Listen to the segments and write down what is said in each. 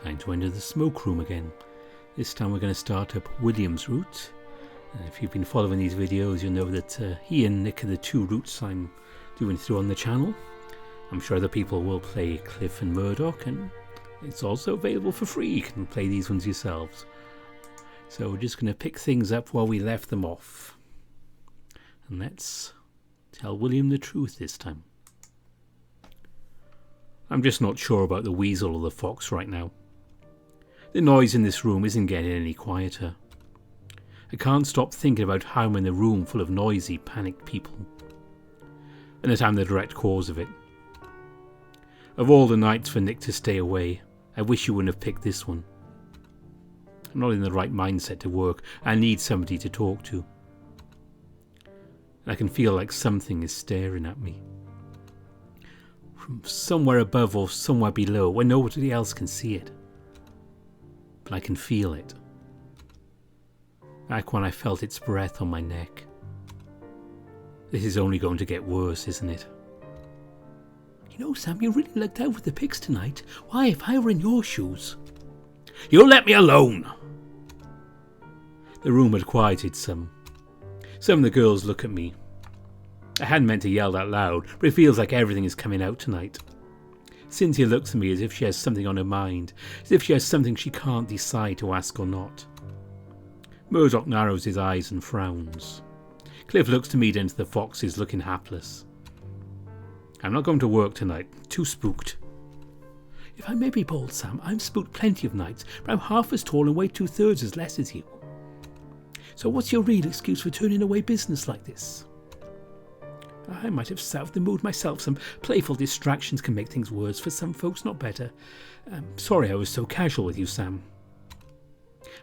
Time to enter the smoke room again. This time we're going to start up William's route. If you've been following these videos, you'll know that he and Nick are the two routes I'm doing through on the channel. I'm sure other people will play Cliff and Murdoch, and it's also available for free. You can play these ones yourselves. So we're just going to pick things up while we left them off. And let's tell William the truth this time. I'm just not sure about the weasel or the fox right now. The noise in this room isn't getting any quieter. I can't stop thinking about how I'm in a room full of noisy, panicked people, and that I'm the direct cause of it. Of all the nights for Nick to stay away, I wish you wouldn't have picked this one. I'm not in the right mindset to work. I need somebody to talk to. And I can feel like something is staring at me. From somewhere above or somewhere below, where nobody else can see it. But I can feel it. Back when I felt its breath on my neck. This is only going to get worse, isn't it? You know, Sam, you really lucked out with the picks tonight. Why, if I were in your shoes... You let me alone! The room had quieted some. Some of the girls look at me. I hadn't meant to yell that loud, but it feels like everything is coming out tonight. Cynthia looks at me as if she has something on her mind, as if she has something she can't decide to ask or not. Murdoch narrows his eyes and frowns. Cliff looks to me down to the foxes, looking hapless. I'm not going to work tonight. Too spooked. If I may be bold, Sam, I'm spooked plenty of nights, but I'm half as tall and weigh 2/3 as less as you. So what's your real excuse for turning away business like this? I might have soured the mood myself. Some playful distractions can make things worse for some folks, not better. I'm sorry I was so casual with you, Sam.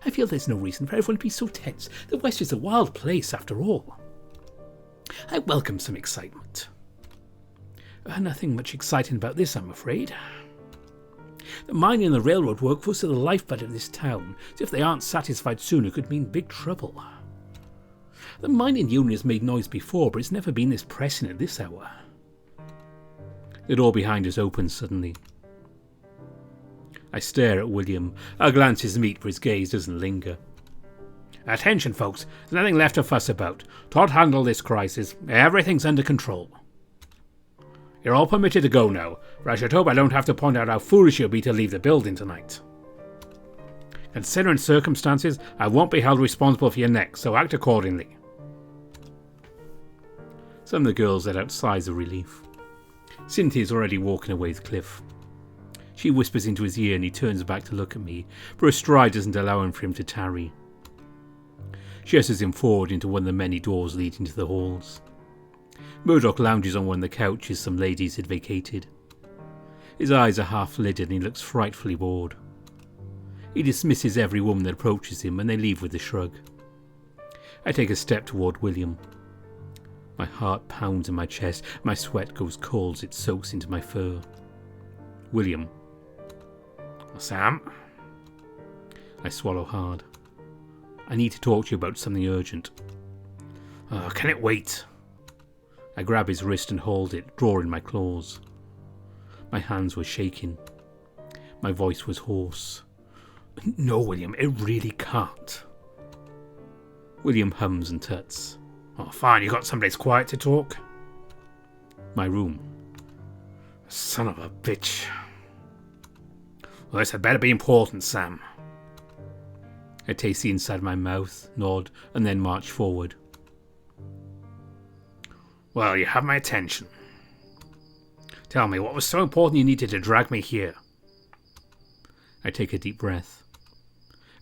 I feel there's no reason for everyone to be so tense. The West is a wild place, after all. I welcome some excitement. Nothing much exciting about this, I'm afraid. The mining and the railroad workforce are the lifeblood of this town, so if they aren't satisfied soon, it could mean big trouble. The mining union has made noise before, but it's never been this pressing at this hour. The door behind us opens suddenly. I stare at William. Our glances meet, but his gaze doesn't linger. Attention, folks. There's nothing left to fuss about. Todd handled this crisis. Everything's under control. You're all permitted to go now, for I should hope I don't have to point out how foolish you'll be to leave the building tonight. Considering circumstances, I won't be held responsible for your neck, so act accordingly. Some of the girls let out sighs of relief. Cynthia's already walking away with Cliff. She whispers into his ear and he turns back to look at me, but her stride doesn't allow him for him to tarry. She ushers him forward into one of the many doors leading to the halls. Murdoch lounges on one of the couches some ladies had vacated. His eyes are half-lidded and he looks frightfully bored. He dismisses every woman that approaches him and they leave with a shrug. I take a step toward William. My heart pounds in my chest, my sweat goes cold as it soaks into my fur. William. Sam? I swallow hard. I need to talk to you about something urgent. Can it wait? I grab his wrist and hold it, drawing my claws. My hands were shaking. My voice was hoarse. No, William, it really can't. William hums and tuts. Oh, fine, you got someplace quiet to talk? My room. Son of a bitch. Well, this had better be important, Sam. I taste the inside of my mouth, nod, and then march forward. Well, you have my attention. Tell me, what was so important you needed to drag me here? I take a deep breath.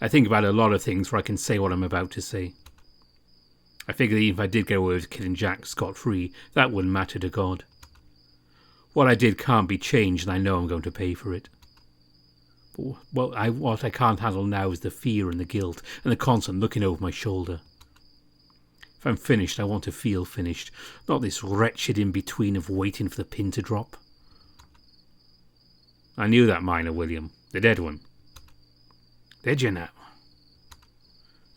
I think about a lot of things where I can say what I'm about to say. I figure that even if I did get away with killing Jack scot-free, that wouldn't matter to God. What I did can't be changed and I know I'm going to pay for it. But what I can't handle now is the fear and the guilt and the constant looking over my shoulder. If I'm finished, I want to feel finished, not this wretched in-between of waiting for the pin to drop. I knew that miner, William, the dead one. Did you now?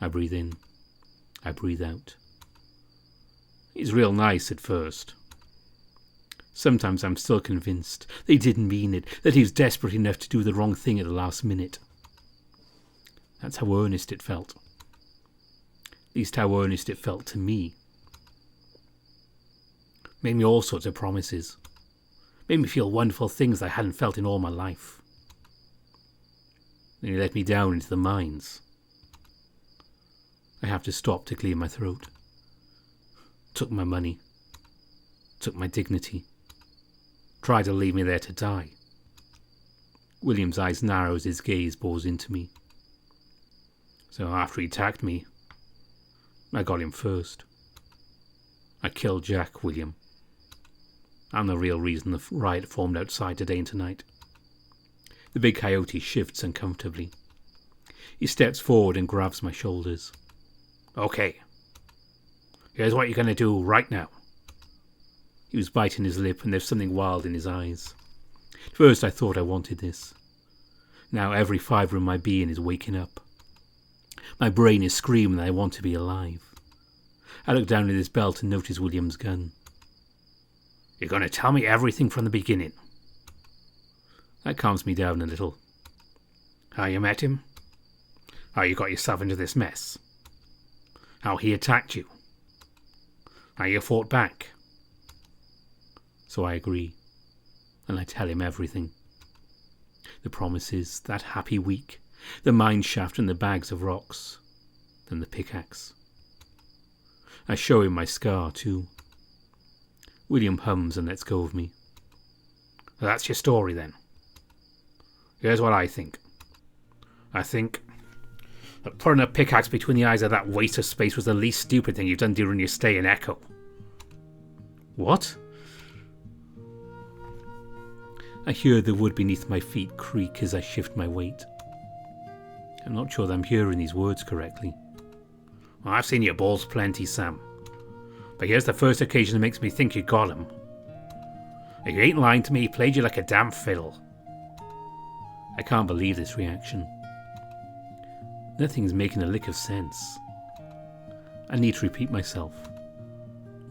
I breathe in. I breathe out. He's real nice at first. Sometimes I'm still convinced they didn't mean it, that he was desperate enough to do the wrong thing at the last minute. That's how earnest it felt. At least how earnest it felt to me. Made me all sorts of promises. Made me feel wonderful things I hadn't felt in all my life. Then he let me down into the mines. I have to stop to clear my throat. Took my money. Took my dignity. Tried to leave me there to die. William's eyes narrow as his gaze bores into me. So after he attacked me, I got him first. I killed Jack, William. I'm the real reason the riot formed outside today and tonight. The big coyote shifts uncomfortably. He steps forward and grabs my shoulders. Okay. Here's what you're going to do right now. He was biting his lip and there's something wild in his eyes. At first I thought I wanted this. Now every fibre in my being is waking up. My brain is screaming that I want to be alive. I look down at his belt and notice William's gun. You're going to tell me everything from the beginning. That calms me down a little. How you met him? How you got yourself into this mess? How he attacked you? How you fought back? So I agree, and I tell him everything. The promises, that happy week, the mine shaft and the bags of rocks, then the pickaxe. I show him my scar too. William hums and lets go of me. That's your story then. Here's what I think. I think that putting a pickaxe between the eyes of that waste of space was the least stupid thing you've done during your stay in Echo. What? I hear the wood beneath my feet creak as I shift my weight. I'm not sure that I'm hearing these words correctly. Well, I've seen your balls plenty, Sam. But here's the first occasion that makes me think you got him. If you ain't lying to me, he played you like a damn fiddle. I can't believe this reaction. Nothing's making a lick of sense. I need to repeat myself.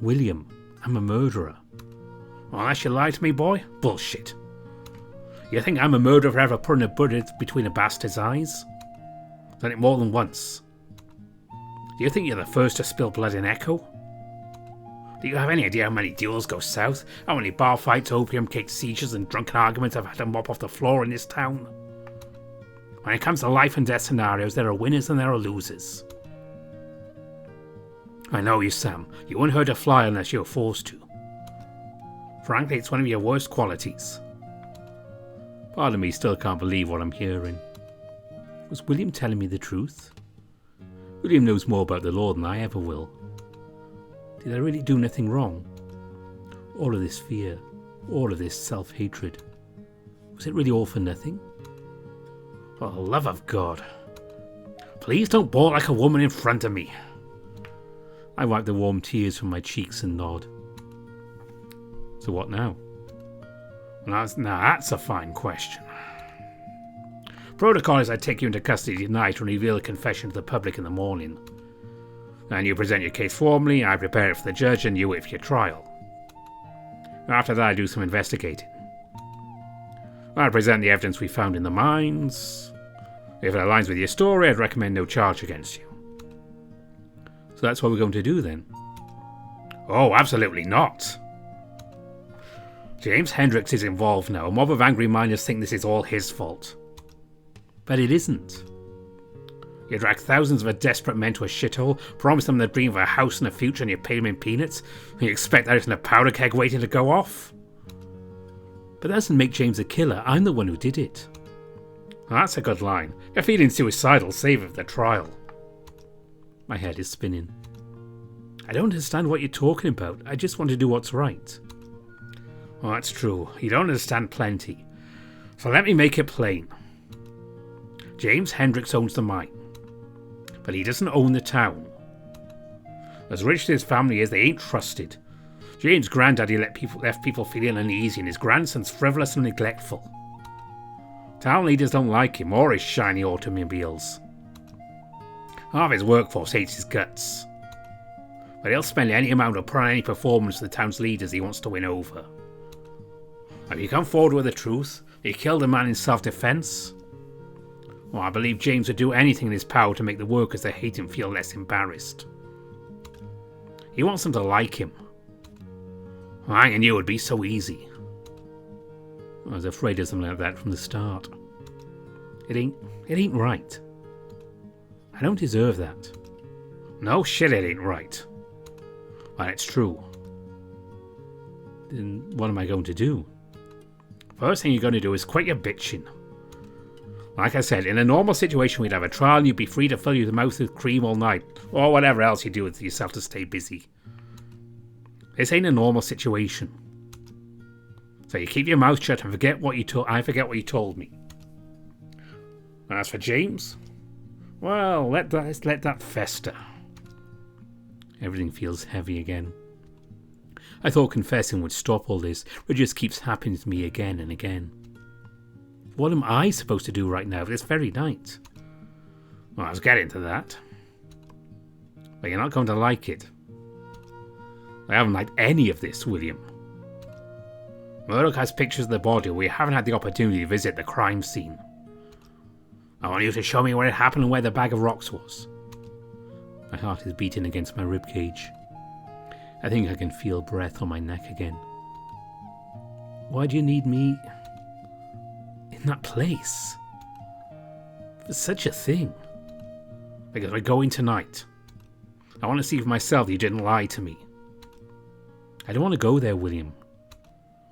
William, I'm a murderer. Well, unless you lie to me, boy? Bullshit. You think I'm a murderer for ever putting a bullet between a bastard's eyes? Done it more than once. Do you think you're the first to spill blood in Echo? Do you have any idea how many duels go south? How many bar fights, opium-kicked seizures and drunken arguments I've had to mop off the floor in this town? When it comes to life and death scenarios, there are winners and there are losers. I know you, Sam. You wouldn't hurt a fly unless you were forced to. Frankly, it's one of your worst qualities. Part of me still can't believe what I'm hearing. Was William telling me the truth? William knows more about the law than I ever will. Did I really do nothing wrong? All of this fear, all of this self-hatred. Was it really all for nothing? For the love of God. Please don't bawl like a woman in front of me. I wipe the warm tears from my cheeks and nod. So what now? Now that's a fine question. Protocol is I take you into custody tonight and reveal a confession to the public in the morning. Then you present your case formally, I prepare it for the judge, and you wait for your trial. After that, I do some investigating. I present the evidence we found in the mines. If it aligns with your story, I'd recommend no charge against you. So that's what we're going to do then? Oh, absolutely not. James Hendricks is involved now. A mob of angry miners think this is all his fault. But it isn't. You drag thousands of desperate men to a shithole, promise them the dream of a house and a future, and you pay them in peanuts, and you expect that isn't a powder keg waiting to go off? But that doesn't make James a killer. I'm the one who did it. Well, that's a good line. You're feeling suicidal, save it for the trial. My head is spinning. I don't understand what you're talking about. I just want to do what's right. Well, that's true. You don't understand plenty. So let me make it plain. James Hendricks owns the mine. But he doesn't own the town. As rich as his family is, they ain't trusted. James' granddaddy left people feeling uneasy, and his grandson's frivolous and neglectful. Town leaders don't like him or his shiny automobiles. Half his workforce hates his guts. But he'll spend any amount of any performance to the town's leaders he wants to win over. Have you come forward with the truth? You killed a man in self-defense? Well, I believe James would do anything in his power to make the workers that hate him feel less embarrassed. He wants them to like him. Well, I knew it would be so easy. I was afraid of something like that from the start. It ain't right. I don't deserve that. No shit, it ain't right. Well, it's true. Then what am I going to do? First thing you're going to do is quit your bitching. Like I said, in a normal situation we'd have a trial and you'd be free to fill your mouth with cream all night, or whatever else you do with yourself to stay busy. This ain't a normal situation. So you keep your mouth shut and forget what you told me. As for James, well, let's let that fester. Everything feels heavy again. I thought confessing would stop all this, but it just keeps happening to me again and again. What am I supposed to do right now this very night? Well, I was getting to that. But you're not going to like it. I haven't liked any of this, William. Murdoch has pictures of the body. We haven't had the opportunity to visit the crime scene. I want you to show me where it happened and where the bag of rocks was. My heart is beating against my ribcage. I think I can feel breath on my neck again. Why do you need me in that place? For such a thing. Because we're going tonight. I want to see for myself that you didn't lie to me. I don't want to go there, William.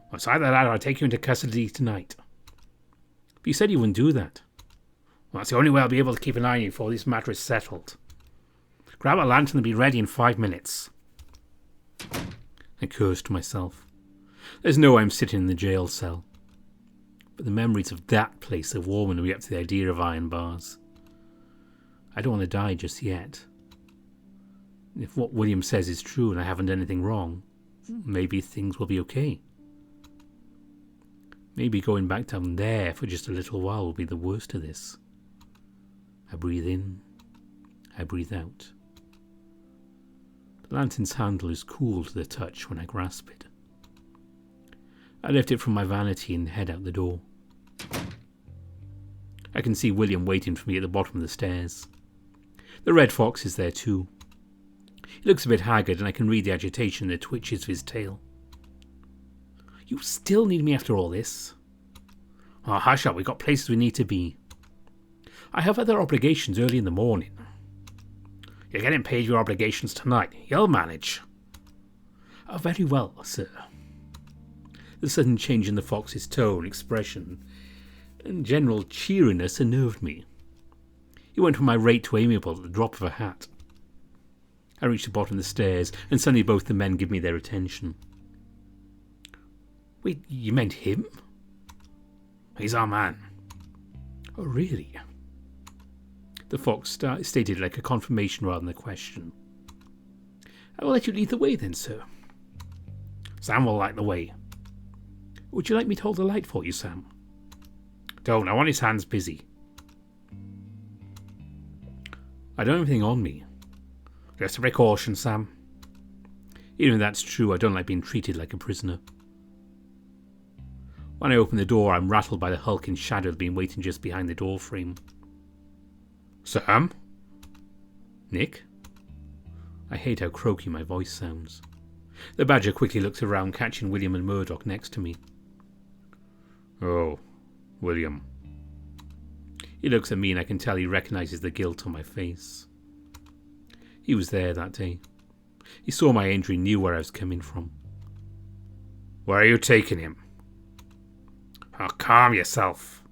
Well, it's either that or I'll take you into custody tonight. But you said you wouldn't do that. Well, that's the only way I'll be able to keep an eye on you before this matter is settled. Grab a lantern and be ready in 5 minutes. I cursed myself. There's no way I'm sitting in the jail cell. But the memories of that place have warmed me up to the idea of iron bars. I don't want to die just yet. If what William says is true and I haven't done anything wrong, maybe things will be okay. Maybe going back down there for just a little while will be the worst of this. I breathe in, I breathe out. The lantern's handle is cool to the touch when I grasp it. I lift it from my vanity and head out the door. I can see William waiting for me at the bottom of the stairs. The red fox is there too. He looks a bit haggard and I can read the agitation in the twitches of his tail. You still need me after all this? Oh, hush up, we've got places we need to be. I have other obligations early in the morning. You're getting paid your obligations tonight. You'll manage. Oh, very well, sir. The sudden change in the fox's tone, expression, and general cheeriness unnerved me. He went from irate to amiable at the drop of a hat. I reached the bottom of the stairs, and suddenly both the men give me their attention. Wait, you meant him? He's our man. Oh, really? The fox stated like a confirmation rather than a question. I will let you lead the way then, sir. Sam will light the way. Would you like me to hold the light for you, Sam? Don't, I want his hands busy. I don't have anything on me. Just a precaution, Sam. Even if that's true, I don't like being treated like a prisoner. When I open the door, I'm rattled by the hulking shadow that's been waiting just behind the door frame. Sam? Nick? I hate how croaky my voice sounds. The badger quickly looks around, catching William and Murdoch next to me. Oh, William. He looks at me and I can tell he recognises the guilt on my face. He was there that day. He saw my injury and knew where I was coming from. Where are you taking him? Oh, calm yourself.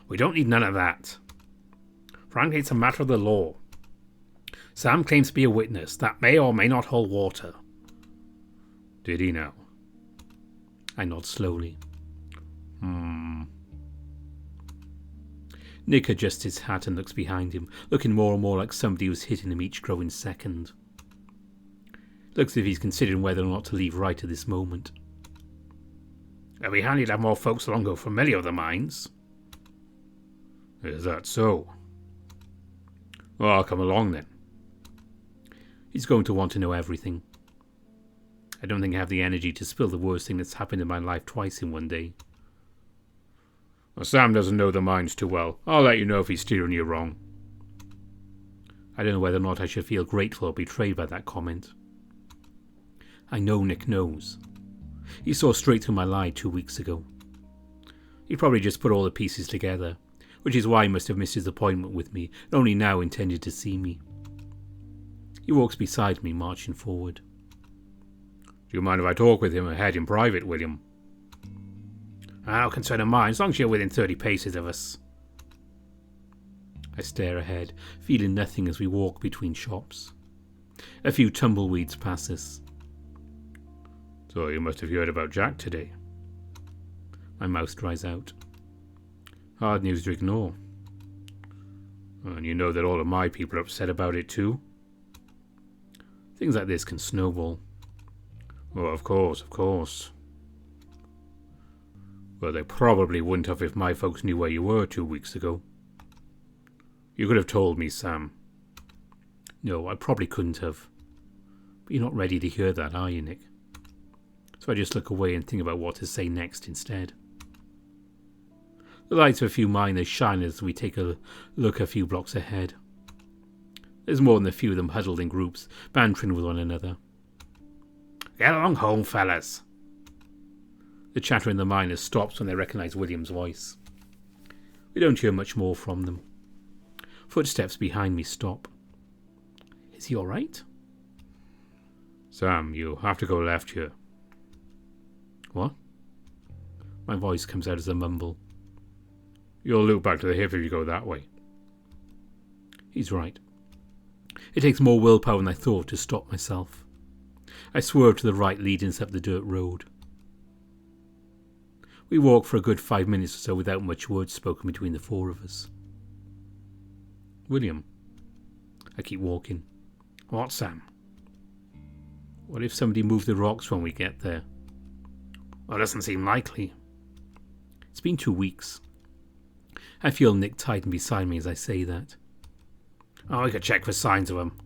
We don't need none of that. Frankly, it's a matter of the law. Sam claims to be a witness. That may or may not hold water. Did he now? I nod slowly. Nick adjusts his hat and looks behind him, looking more and more like somebody who's hitting him each growing second. Looks as if he's considering whether or not to leave right at this moment. It'll be handy to have more folks along who are familiar with the mines. Is that so? Well, I'll come along then. He's going to want to know everything. I don't think I have the energy to spill the worst thing that's happened in my life twice in one day. Well, Sam doesn't know the mines too well. I'll let you know if he's steering you wrong. I don't know whether or not I should feel grateful or betrayed by that comment. I know Nick knows. He saw straight through my lie 2 weeks ago. He probably just put all the pieces together, which is why he must have missed his appointment with me and only now intended to see me. He walks beside me, marching forward. Do you mind if I talk with him ahead in private, William? No concern of mine, as long as you're within 30 paces of us. I stare ahead, feeling nothing as we walk between shops. A few tumbleweeds pass us. So you must have heard about Jack today. My mouth dries out. Hard news to ignore. And you know that all of my people are upset about it too? Things like this can snowball. Oh, of course, of course. Well, they probably wouldn't have if my folks knew where you were 2 weeks ago. You could have told me, Sam. No, I probably couldn't have. But you're not ready to hear that, are you, Nick? So I just look away and think about what to say next instead. The lights of a few miners shine as we take a look a few blocks ahead. There's more than a few of them huddled in groups, bantering with one another. Get along home, fellas. The chatter in the miners stops when they recognise William's voice. We don't hear much more from them. Footsteps behind me stop. Is he all right? Sam, you have to go left here. What? My voice comes out as a mumble. You'll loop back to the hip if you go that way. He's right. It takes more willpower than I thought to stop myself. I swerve to the right, leading us up the dirt road. We walk for a good 5 minutes or so without much words spoken between the four of us. William. I keep walking. What, Sam? What if somebody moved the rocks when we get there? Well, it doesn't seem likely. It's been 2 weeks. I feel Nick tighten beside me as I say that. Oh, we could check for signs of them.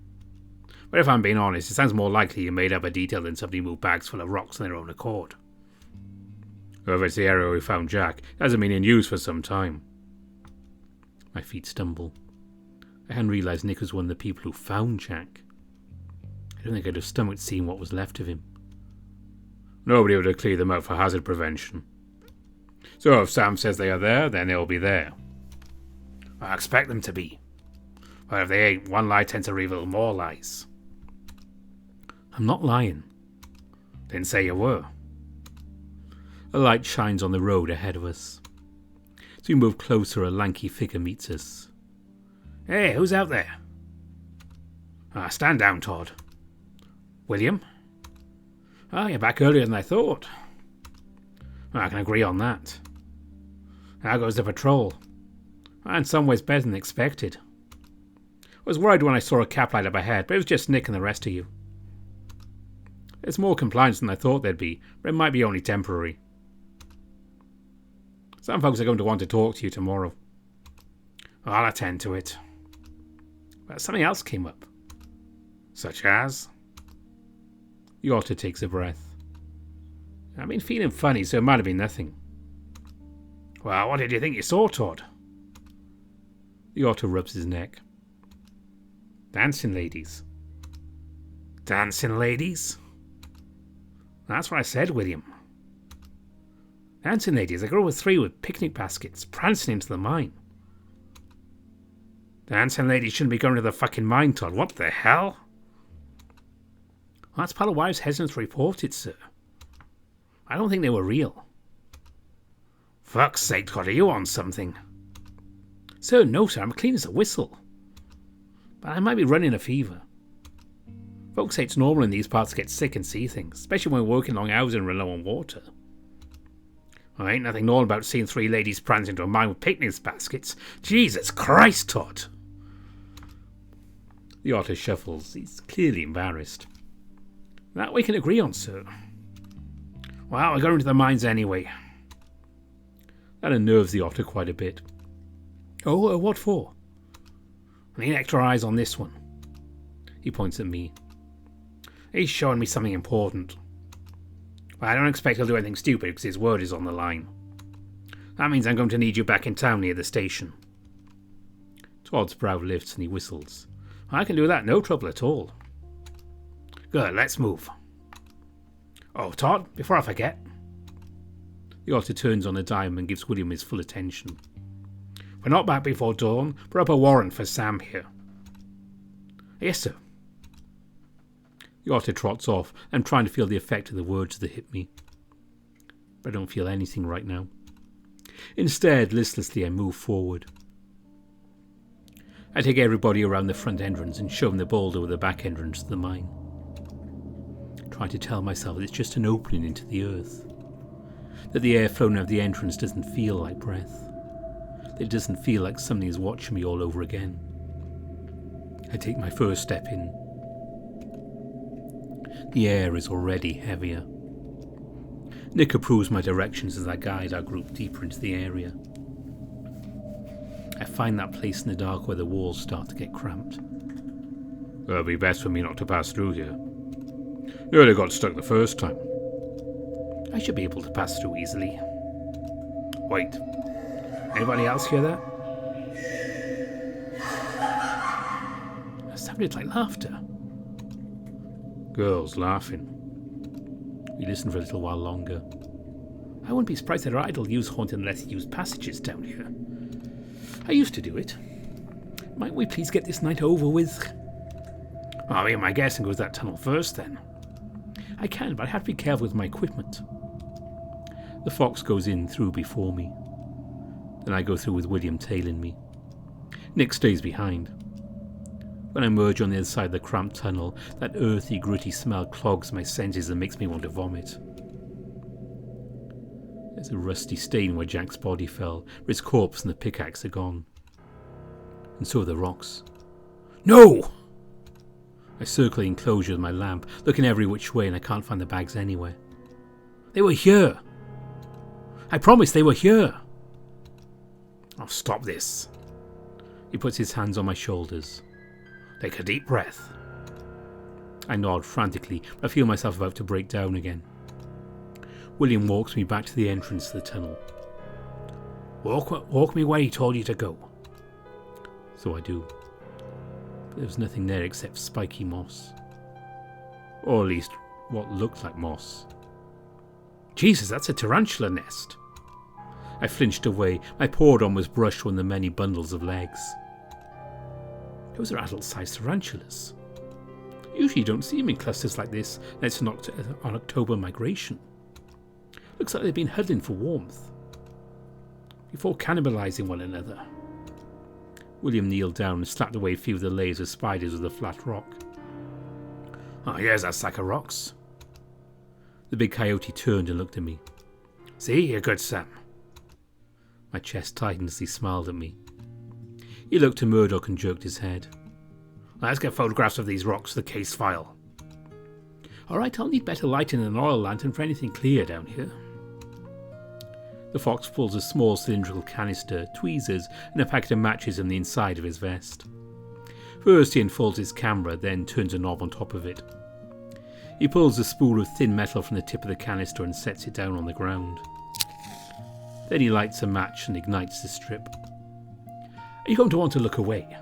But if I'm being honest, it sounds more likely you made up a detail than somebody moved bags full of rocks on their own accord. Whoever it's the area we found Jack, it hasn't been in use for some time. My feet stumble. I hadn't realised Nick was one of the people who found Jack. I don't think I'd have stomached seeing what was left of him. Nobody would have cleared them out for hazard prevention. So if Sam says they are there, then they'll be there. I expect them to be. But if they ain't, one lie tends to reveal more lies. I'm not lying. Didn't say you were. A light shines on the road ahead of us. As we move closer, a lanky figure meets us. Hey, who's out there? Stand down, Todd. William? You're back earlier than I thought. I can agree on that. How goes the patrol? In some ways better than expected. I was worried when I saw a cap light up ahead, but it was just Nick and the rest of you. There's more compliance than I thought there'd be, but it might be only temporary. Some folks are going to want to talk to you tomorrow. I'll attend to it. But something else came up. Such as? The otter takes a breath. I've been feeling funny, so it might have been nothing. Well, what did you think you saw, Todd? The otter rubs his neck. Dancing ladies. Dancing ladies? That's what I said, William. Dancing ladies, a girl with 3 with picnic baskets, prancing into the mine. Dancing ladies shouldn't be going to the fucking mine, Todd. What the hell? Well, that's part of why I was hesitant to report it, sir. I don't think they were real. Fuck's sake, Todd, are you on something? Sir, no, sir, I'm clean as a whistle. But I might be running a fever. Folks say it's normal in these parts to get sick and see things, especially when we're working long hours and we're low on water. Well, ain't nothing normal about seeing 3 ladies prancing into a mine with picnic baskets. Jesus Christ, Todd! The otter shuffles. He's clearly embarrassed. That we can agree on, sir. Well, we're going to the mines anyway. That unnerves the otter quite a bit. Oh, what for? I need extra eyes on this one. He points at me. He's showing me something important. I don't expect he'll do anything stupid because his word is on the line. That means I'm going to need you back in town near the station. Todd's brow lifts and he whistles. I can do that, no trouble at all. Good, let's move. Oh, Todd, before I forget. The otter turns on a dime and gives William his full attention. We're not back before dawn. Put up a warrant for Sam here. Yes, sir. The otter trots off. I'm trying to feel the effect of the words that hit me. But I don't feel anything right now. Instead, listlessly, I move forward. I take everybody around the front entrance and show them the boulder with the back entrance to the mine. Trying to tell myself that it's just an opening into the earth. That the air flowing out of the entrance doesn't feel like breath. That it doesn't feel like something is watching me all over again. I take my first step in. The air is already heavier. Nick approves my directions as I guide our group deeper into the area. I find that place in the dark where the walls start to get cramped. It'll be best for me not to pass through here. Nearly got stuck the first time. I should be able to pass through easily. Wait. Anybody else hear that? That sounded like laughter. Girls laughing. We listen for a little while longer. I wouldn't be surprised that our idol use haunted and less used passages down here. I used to do it. Might we please get this night over with? I mean, my guessing goes that tunnel first then. I can, but I have to be careful with my equipment. The fox goes in through before me. Then I go through with William tailing me. Nick stays behind. When I emerge on the other side of the cramped tunnel, that earthy, gritty smell clogs my senses and makes me want to vomit. There's a rusty stain where Jack's body fell, where his corpse and the pickaxe are gone. And so are the rocks. No! I circle the enclosure with my lamp, looking every which way, and I can't find the bags anywhere. They were here! I promise they were here! I'll stop this. He puts his hands on my shoulders. Take a deep breath. I nod frantically, but I feel myself about to break down again. William walks me back to the entrance to the tunnel. Walk me where he told you to go. So I do. But there was nothing there except spiky moss. Or at least what looked like moss. Jesus, that's a tarantula nest. I flinched away. My paw arm was brushed on the many bundles of legs. Those are adult-sized tarantulas. Usually you don't see them in clusters like this, and it's an October migration. Looks like they've been huddling for warmth, before cannibalizing one another. William kneeled down and slapped away a few of the layers of spiders with a flat rock. Oh, here's that sack of rocks. The big coyote turned and looked at me. See, you're good, Sam. My chest tightened as he smiled at me. He looked to Murdoch and jerked his head. Let's get photographs of these rocks for the case file. Alright, I'll need better lighting than an oil lantern for anything clear down here. The fox pulls a small cylindrical canister, tweezers, and a packet of matches on the inside of his vest. First he unfolds his camera, then turns a knob on top of it. He pulls a spool of thin metal from the tip of the canister and sets it down on the ground. Then he lights a match and ignites the strip. Are you going to want to look away?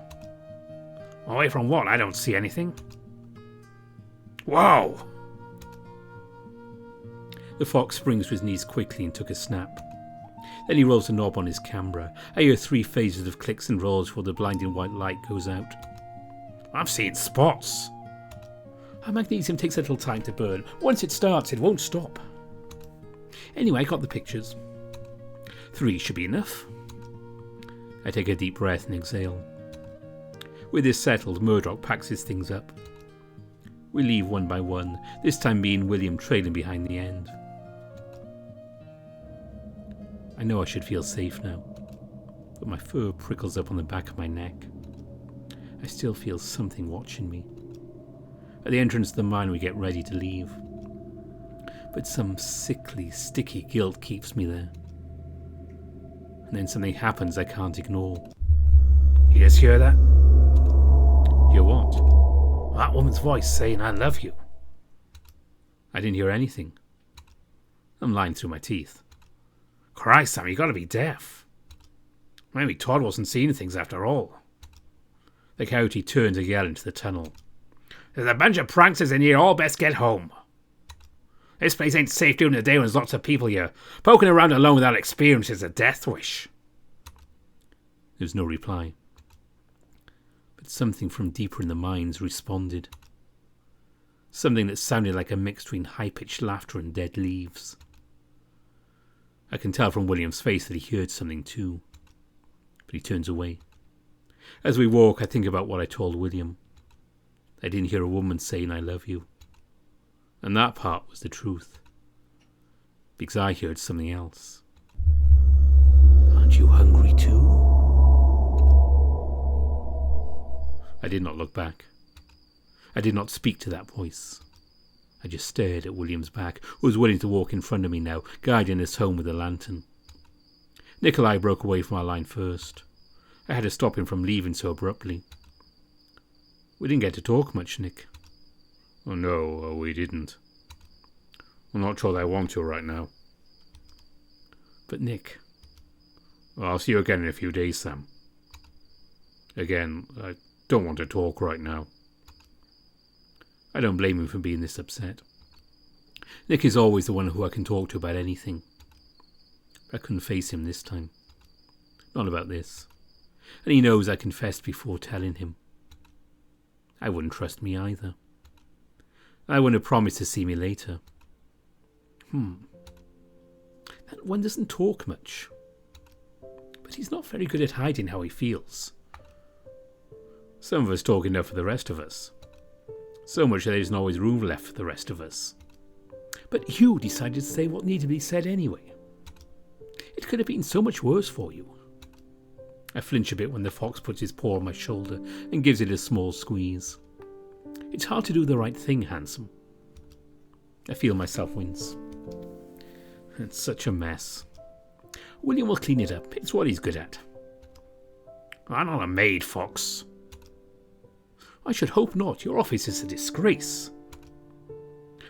Away from what? I don't see anything. Whoa! The fox springs to his knees quickly and took a snap. Then he rolls the knob on his camera. I hear 3 phases of clicks and rolls before the blinding white light goes out. I've seen spots. Our magnesium takes a little time to burn. Once it starts, it won't stop. Anyway, I got the pictures. 3 should be enough. I take a deep breath and exhale. With this settled, Murdoch packs his things up. We leave one by one, this time me and William trailing behind the end. I know I should feel safe now, but my fur prickles up on the back of my neck. I still feel something watching me. At the entrance of the mine we get ready to leave. But some sickly, sticky guilt keeps me there. And then something happens I can't ignore. You just hear that? Hear what? That woman's voice saying I love you. I didn't hear anything. I'm lying through my teeth. Christ, Sam, you gotta be deaf. Maybe Todd wasn't seeing things after all. The coyote turned to yell into the tunnel. There's a bunch of pranksters in here, all best get home. This place ain't safe during the day when there's lots of people here. Poking around alone without experience is a death wish. There was no reply. But something from deeper in the mines responded. Something that sounded like a mix between high-pitched laughter and dead leaves. I can tell from William's face that he heard something too. But he turns away. As we walk, I think about what I told William. I didn't hear a woman saying I love you. And that part was the truth. Because I heard something else. Aren't you hungry too? I did not look back. I did not speak to that voice. I just stared at William's back, who was willing to walk in front of me now, guiding us home with a lantern. Nikolai broke away from our line first. I had to stop him from leaving so abruptly. We didn't get to talk much, Nick. Oh no, we didn't. I'm not sure that I want to right now. But Nick... Well, I'll see you again in a few days, Sam. Again, I don't want to talk right now. I don't blame him for being this upset. Nick is always the one who I can talk to about anything. But I couldn't face him this time. Not about this. And he knows I confessed before telling him. I wouldn't trust me either. I wouldn't have promised to see me later. That one doesn't talk much. But he's not very good at hiding how he feels. Some of us talk enough for the rest of us. So much that there isn't always room left for the rest of us. But you decided to say what needed to be said anyway. It could have been so much worse for you. I flinch a bit when the fox puts his paw on my shoulder and gives it a small squeeze. It's hard to do the right thing, handsome. I feel myself wince. It's such a mess. William will clean it up. It's what he's good at. I'm not a maid, Fox. I should hope not. Your office is a disgrace.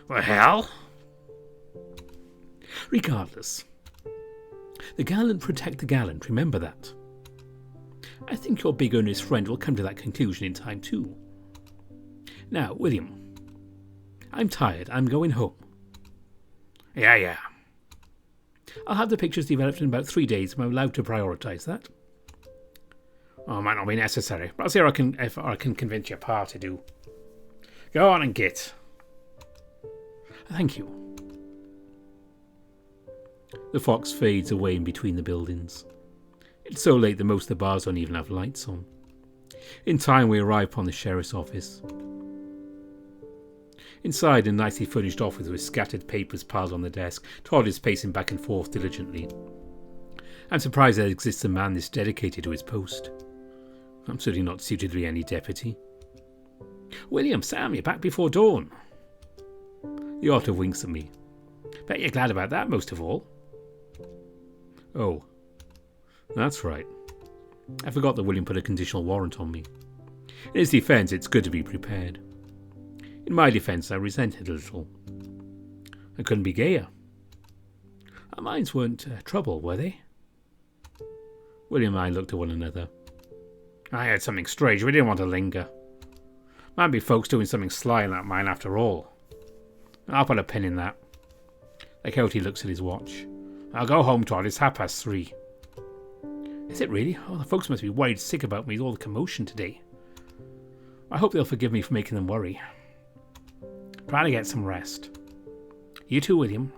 The hell? Regardless. The gallant protect the gallant, remember that. I think your big earnest friend will come to that conclusion in time too. Now, William. I'm tired. I'm going home. Yeah. I'll have the pictures developed in about 3 days and I'm allowed to prioritise that. Oh, it might not be necessary, but I'll see if I can convince your pa to do. Go on and git. Thank you. The fox fades away in between the buildings. It's so late that most of the bars don't even have lights on. In time we arrive upon the sheriff's office. Inside, a nicely furnished office with scattered papers piled on the desk, Todd is pacing back and forth diligently. I'm surprised there exists a man this dedicated to his post. I'm certainly not suited to be any deputy. William, Sam, you're back before dawn. The otter winks at me. Bet you're glad about that most of all. Oh, that's right. I forgot that William put a conditional warrant on me. In his defence, it's good to be prepared. In my defence, I resent it a little. I couldn't be gayer. Our minds weren't trouble, were they? William and I looked at one another. I heard something strange. We didn't want to linger. Might be folks doing something sly in that mine after all. I'll put a pin in that. The coyote looks at his watch. I'll go home, Todd. It's 3:30. Is it really? Oh, the folks must be worried sick about me with all the commotion today. I hope they'll forgive me for making them worry. Try to get some rest. You too, William.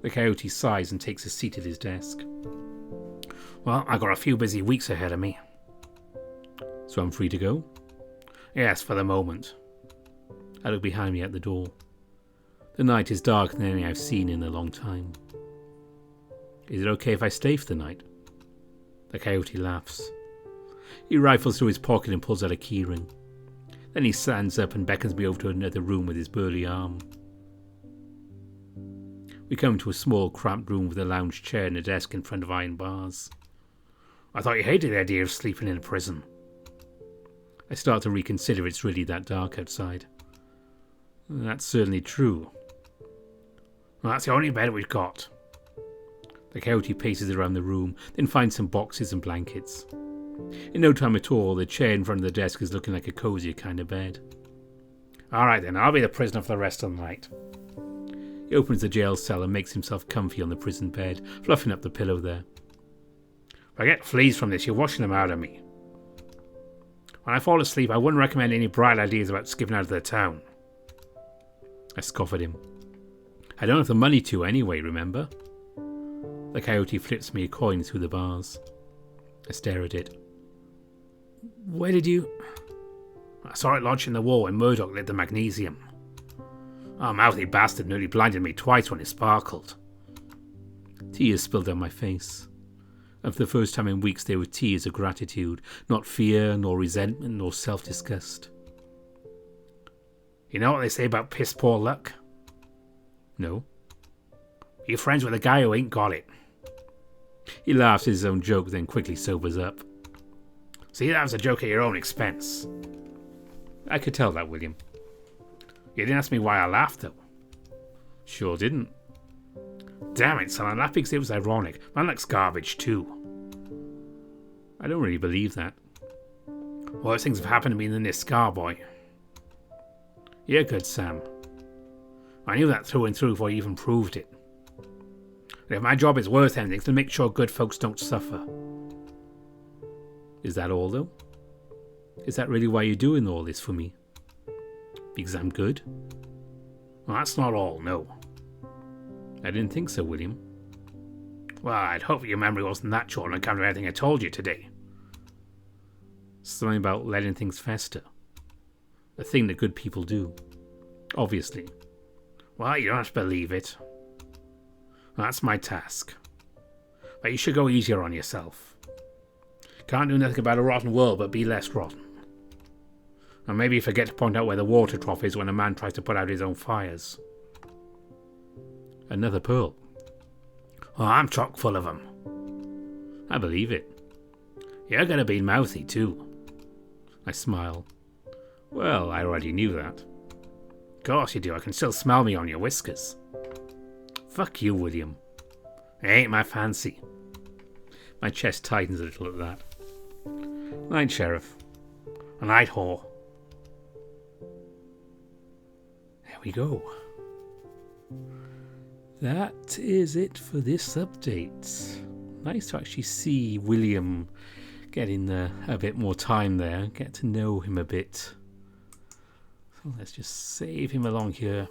The coyote sighs and takes a seat at his desk. Well, I've got a few busy weeks ahead of me. So I'm free to go? Yes, for the moment. I look behind me at the door. The night is darker than any I've seen in a long time. Is it okay if I stay for the night? The coyote laughs. He rifles through his pocket and pulls out a keyring. Then he stands up and beckons me over to another room with his burly arm. We come to a small, cramped room with a lounge chair and a desk in front of iron bars. I thought you hated the idea of sleeping in a prison. I start to reconsider it's really that dark outside. That's certainly true. Well, that's the only bed we've got. The coyote paces around the room, then finds some boxes and blankets. In no time at all, the chair in front of the desk is looking like a cozier kind of bed. Alright then, I'll be the prisoner for the rest of the night. He opens the jail cell and makes himself comfy on the prison bed, fluffing up the pillow there. If I get fleas from this, you're washing them out of me. When I fall asleep, I wouldn't recommend any bright ideas about skipping out of the town. I scoff at him. I don't have the money to anyway, remember? The coyote flips me a coin through the bars. I stare at it. Where did you... I saw it lodged in the wall when Murdoch lit the magnesium. Our mouthy bastard nearly blinded me twice when it sparkled. Tears spilled down my face. And for the first time in weeks they were tears of gratitude, not fear, nor resentment, nor self-disgust. You know what they say about piss poor luck? No. You're friends with a guy who ain't got it. He laughs at his own joke, then quickly sobers up. See, that was a joke at your own expense. I could tell that, William. You didn't ask me why I laughed, though. Sure didn't. Damn it, son, I laughed because it was ironic. Man likes garbage, too. I don't really believe that. Worse things have happened to me than this scar, boy. You're good, Sam. I knew that through and through before you even proved it. But if my job is worth anything, it's to make sure good folks don't suffer. Is that all, though? Is that really why you're doing all this for me? Because I'm good? Well, that's not all, no. I didn't think so, William. Well, I'd hope your memory wasn't that short on account of everything I told you today. Something about letting things fester. A thing that good people do. Obviously. Well, you don't have to believe it. That's my task. But you should go easier on yourself. Can't do nothing about a rotten world, but be less rotten. And maybe forget to point out where the water trough is when a man tries to put out his own fires. Another pearl. Oh, I'm chock full of them. I believe it. You're going to be mouthy too. I smile. Well, I already knew that. Of course you do. I can still smell me on your whiskers. Fuck you, William. It ain't my fancy. My chest tightens a little at that. Night, Sheriff. A night, whore. There we go. That is it for this update. Nice to actually see William getting a bit more time there. Get to know him a bit. So let's just save him along here.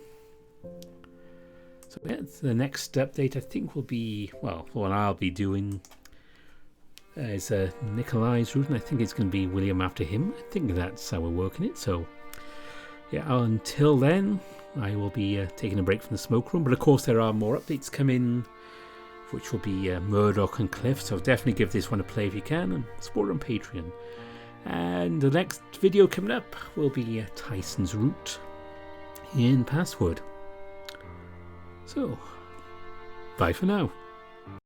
So the next update I think will be, well, what I'll be doing is Nikolai's route, and I think it's going to be William after him. I think that's how we're working it. So yeah, until then, I will be taking a break from the smoke room. But of course, there are more updates coming, which will be Murdoch and Cliff. So definitely give this one a play if you can, and support on Patreon. And the next video coming up will be Tyson's route in Password. So, bye for now.